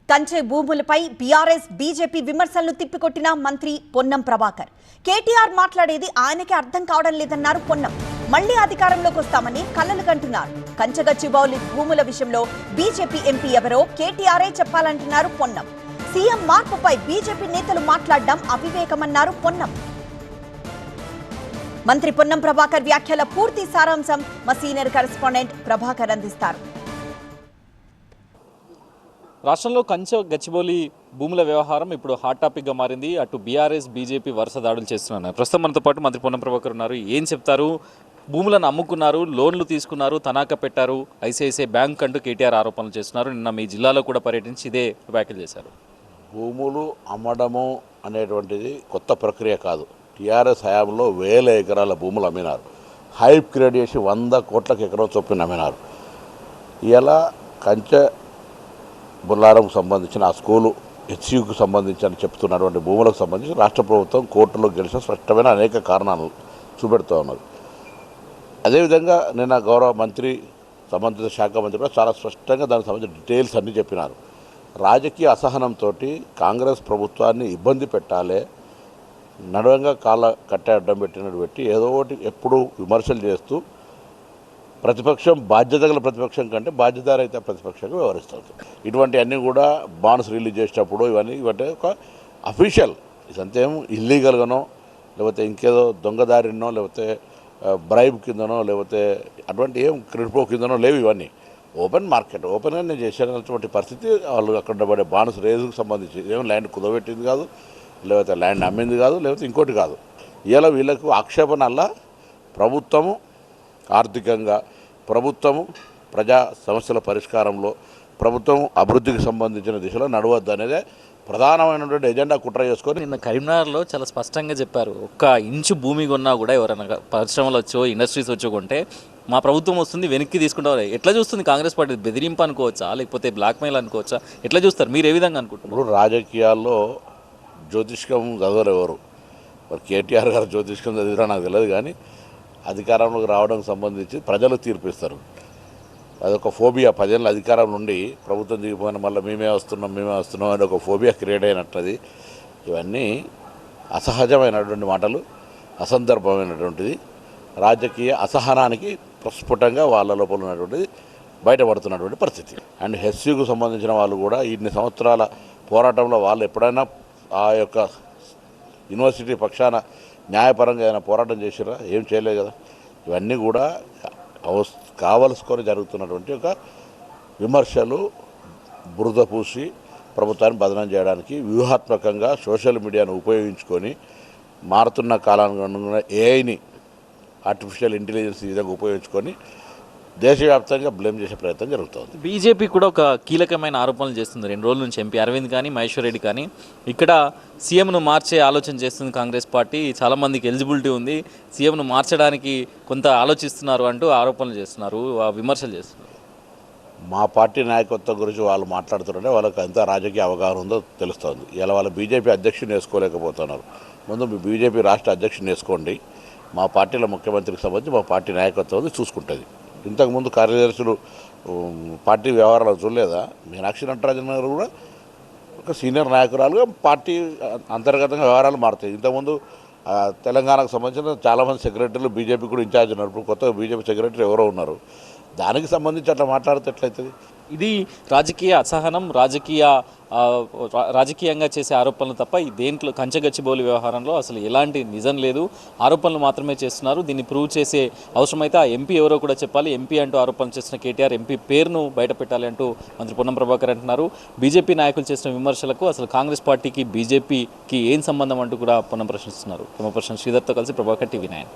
కంచె భూములపై BRS BJP విమర్శలను తిప్పికొట్టిన మంత్రి పొన్నం ప్రభాకర్. కేటీఆర్ మాట్లాడేది ఆయనకే అర్థం కావడం లేదన్నారు పొన్నం. మళ్లీ అధికారంలోకి వస్తామని కలలు కంటున్నారు. కంచగచ్చిబౌలి భూముల విషయంలో బీజేపీ ఎంపీ ఎవరో కేటీఆరే చెప్పాలంటున్నారు పొన్నం. సీఎం మార్పుపై బీజేపీ నేతలు మాట్లాడడం అవివేకమన్నారు పొన్నం. మంత్రి పొన్నం ప్రభాకర్ వ్యాఖ్యల పూర్తి సారాంశం మా సీనియర్ కరెస్పాండెంట్ ప్రభాకర్ అందిస్తారు. రాష్ట్రంలో కంచె గచ్చిబౌలి భూముల వ్యవహారం ఇప్పుడు హాట్ టాపిక్గా మారింది. అటు బీఆర్ఎస్ బీజేపీ వరుస దాడులు చేస్తున్నారు. ప్రస్తుతం మనతో పాటు మంత్రి పొన్నం ప్రభాకర్ ఉన్నారు. ఏం చెప్తారు? భూములను అమ్ముకున్నారు, లోన్లు తీసుకున్నారు, తనాఖా పెట్టారు, ఐసిఐసిఐ బ్యాంక్ అంటూ కేటీఆర్ ఆరోపణలు చేస్తున్నారు. నిన్న మీ జిల్లాలో కూడా పర్యటించి ఇదే వ్యాఖ్యలు చేశారు. భూములు అమ్మడము అనేటువంటిది కొత్త ప్రక్రియ కాదు. టీఆర్ఎస్ హయాంలో 1000 ఎకరాల భూములు అమ్మినారు. హైప్ క్రియేట్ చేసి 100 కోట్లకు ఎకరం చొప్పున అమ్మినారు. ఇలా కంచె బుల్లారంకు సంబంధించిన ఆ స్కూలు హెచ్సియుకు సంబంధించి చెప్తున్నటువంటి భూములకు సంబంధించి రాష్ట్ర ప్రభుత్వం కోర్టులో గెలిచిన స్పష్టమైన అనేక కారణాలు చూపెడుతూ ఉన్నారు. అదేవిధంగా నిన్న గౌరవ మంత్రి సంబంధిత శాఖ మంత్రి కూడా చాలా స్పష్టంగా దానికి సంబంధించిన డీటెయిల్స్ అన్నీ చెప్పినారు. రాజకీయ అసహనంతో కాంగ్రెస్ ప్రభుత్వాన్ని ఇబ్బంది పెట్టాలి, నడవంగా కాళ్ళ కట్టే అడ్డం పెట్టినట్టు పెట్టి ఏదో ఒకటి ఎప్పుడు విమర్శలు చేస్తూ ప్రతిపక్షం బాధ్యత గల ప్రతిపక్షం కంటే బాధ్యతారహిత ప్రతిపక్షంగా వ్యవహరిస్తుంది. ఇటువంటి అన్నీ కూడా బాండ్స్ రిలీజ్ చేసేటప్పుడు ఇవన్నీ ఒక అఫీషియల్ ఇదంతేం ఇల్లీగల్గానో లేకపోతే ఇంకేదో దొంగదారినో లేకపోతే బ్రైబ్ కిందనో లేకపోతే అటువంటి ఏం క్రిడ్పో కిందనో లేవు. ఇవన్నీ ఓపెన్ మార్కెట్ ఓపెన్గా నేను చేసేటువంటి పరిస్థితి. వాళ్ళు అక్కడ పడే బాండ్స్ రేజుకు సంబంధించి ఏం ల్యాండ్ కుదబెట్టింది కాదు, లేకపోతే ల్యాండ్ అమ్మింది కాదు, లేకపోతే ఇంకోటి కాదు. ఇలా వీళ్ళకు ఆక్షేపణల్లా ప్రభుత్వము ఆర్థికంగా, ప్రభుత్వము ప్రజా సమస్యల పరిష్కారంలో, ప్రభుత్వం అభివృద్ధికి సంబంధించిన దిశలో నడవద్దు అనేదే ప్రధానమైనటువంటి ఎజెండా కుట్ర చేసుకొని నిన్న కరీంనగర్లో చాలా స్పష్టంగా చెప్పారు. ఒక్క ఇంచు భూమి కొన్నా కూడా ఎవరైనా పరిశ్రమలు వచ్చో ఇండస్ట్రీస్ వచ్చో కొంటే మా ప్రభుత్వం వస్తుంది వెనక్కి తీసుకుంటారు. ఎట్లా చూస్తుంది కాంగ్రెస్ పార్టీ? బెదిరింపు అనుకోవచ్చా, లేకపోతే బ్లాక్మెయిల్ అనుకోవచ్చా? ఎట్లా చూస్తారు? మీరు ఏ విధంగా అనుకుంటున్నారు? ఇప్పుడు రాజకీయాల్లో జ్యోతిష్కం చదవరు ఎవరు. మరి కేటీఆర్ గారు జ్యోతిష్కం చదివిరా నాకు తెలియదు, కానీ అధికారంలోకి రావడానికి సంబంధించి ప్రజలు తీర్పిస్తారు. అదొక ఫోబియా. 10 ఏళ్ళ అధికారం నుండి ప్రభుత్వం దిగిపోయిన మళ్ళీ మేమే వస్తున్నాం అని ఒక ఫోబియా క్రియేట్ అయినట్లది. ఇవన్నీ అసహజమైనటువంటి మాటలు, అసందర్భమైనటువంటిది. రాజకీయ అసహనానికి ప్రస్ఫుటంగా వాళ్ళ లోపల ఉన్నటువంటిది బయటపడుతున్నటువంటి పరిస్థితి. అండ్ హెచ్సికు సంబంధించిన వాళ్ళు కూడా ఇన్ని సంవత్సరాల పోరాటంలో వాళ్ళు ఎప్పుడైనా ఆ యొక్క యూనివర్సిటీ పక్షాన న్యాయపరంగా ఏదైనా పోరాటం చేసిరా? ఏం చేయలేదు కదా. ఇవన్నీ కూడా కావలసుకొని జరుగుతున్నటువంటి ఒక విమర్శలు, బురద పూసి ప్రభుత్వాన్ని బదనం చేయడానికి వ్యూహాత్మకంగా సోషల్ మీడియాను ఉపయోగించుకొని మారుతున్న కాలానికి ఏఐని, ఆర్టిఫిషియల్ ఇంటెలిజెన్స్ ఈ విధంగా ఉపయోగించుకొని దేశవ్యాప్తంగా బ్లేమ్ చేసే ప్రయత్నం జరుగుతుంది. బీజేపీ కూడా ఒక కీలకమైన ఆరోపణలు చేస్తుంది 2 రోజుల నుంచి. ఎంపీ అరవింద్ కానీ మహేశ్వర్ రెడ్డి కానీ ఇక్కడ సీఎంను మార్చే ఆలోచన చేస్తుంది కాంగ్రెస్ పార్టీ. చాలామందికి ఎలిజిబిలిటీ ఉంది, సీఎంను మార్చడానికి కొంత ఆలోచిస్తున్నారు అంటూ ఆరోపణలు చేస్తున్నారు, విమర్శలు చేస్తున్నారు. మా పార్టీ నాయకత్వం గురించి వాళ్ళు మాట్లాడుతుంటే వాళ్ళకి ఎంత రాజకీయ అవగాహన ఉందో తెలుస్తుంది. ఇలా వాళ్ళ బీజేపీ అధ్యక్షుని వేసుకోలేకపోతున్నారు. ముందు మీ బీజేపీ రాష్ట్ర అధ్యక్షుని వేసుకోండి. మా పార్టీలో ముఖ్యమంత్రికి సంబంధించి మా పార్టీ నాయకత్వం చూసుకుంటుంది. ఇంతకుముందు కార్యదర్శులు పార్టీ వ్యవహారాలు చూడలేదా? మీనాక్షి నటరాజన్ గారు కూడా ఒక సీనియర్ నాయకురాలుగా పార్టీ అంతర్గతంగా వ్యవహారాలు మారుతాయి. ఇంతకుముందు తెలంగాణకు సంబంధించిన చాలామంది సెక్రటరీలు బీజేపీ కూడా ఇన్ఛార్జ్ ఉన్నారు. ఇప్పుడు కొత్తగా బీజేపీ సెక్రటరీ ఎవరో ఉన్నారు. దానికి సంబంధించి అట్లా మాట్లాడితే ఎట్లయితుంది? ఇది రాజకీయ అసహనం, రాజకీయంగా చేసే ఆరోపణలు తప్ప దేంట్లో కంచెగచ్చిబౌలి వ్యవహారంలో అసలు ఎలాంటి నిజం లేదు. ఆరోపణలు మాత్రమే చేస్తున్నారు. దీన్ని ప్రూవ్ చేసే అవసరమైతే ఆ ఎంపీ ఎవరో కూడా చెప్పాలి. ఎంపీ అంటూ ఆరోపణలు చేసిన కేటీఆర్ ఎంపీ పేరును బయట పెట్టాలి అంటూ మంత్రి పొన్నం ప్రభాకర్ అంటున్నారు. బీజేపీ నాయకులు చేసిన విమర్శలకు అసలు కాంగ్రెస్ పార్టీకి బీజేపీకి ఏం సంబంధం అంటూ కూడా పొన్నం ప్రశ్నిస్తున్నారు. శ్రీధర్తో కలిసి ప్రభాకర్, TV9.